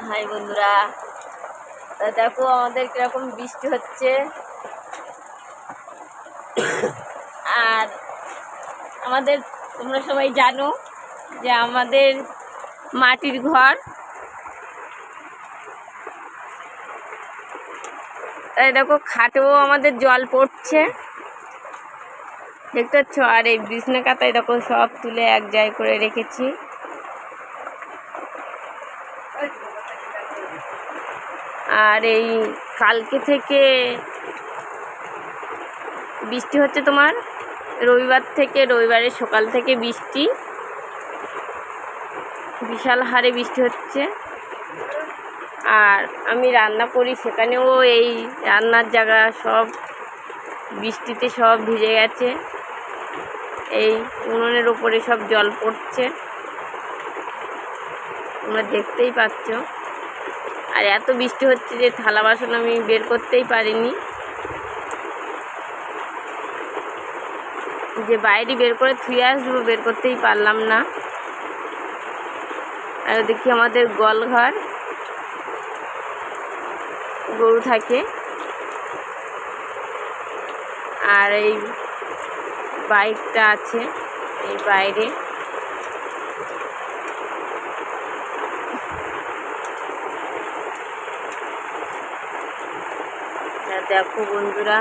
High বন্ধুরা, তা দেখো আমাদের কিরকম বৃষ্টি হচ্ছে। আর আমাদের তোমরা সবাই জানো যে আমাদের মাটির ঘর, তাই দেখো খাটেও আমাদের জল পড়ছে, দেখতে পাচ্ছ। আর এই বিছনা কাতায় দেখো সব তুলে এক জায়গায় করে রেখেছি। আর এই কালকে থেকে বৃষ্টি হচ্ছে, তোমার রবিবার থেকে, রবিবারের সকাল থেকে বৃষ্টি, বিশাল হারে বৃষ্টি হচ্ছে। আর আমি রান্না করি, সেখানেও এই রান্নার জায়গা সব বৃষ্টিতে সব ভিজে গেছে। এই উনুনের ওপরে সব জল পড়ছে, তোমরা দেখতেই পাচ্ছ। আর এত বৃষ্টি হচ্ছে যে থালা বাসন আমি বের করতেই পারিনি, যে বাইরে বের করে থুয়ে আসবো, বের করতেই পারলাম না। আর দেখি আমাদের গোয়ালঘর, গরু থাকে। আর এই বাইকটা আছে এই বাইরে। দেখো বন্ধুরা,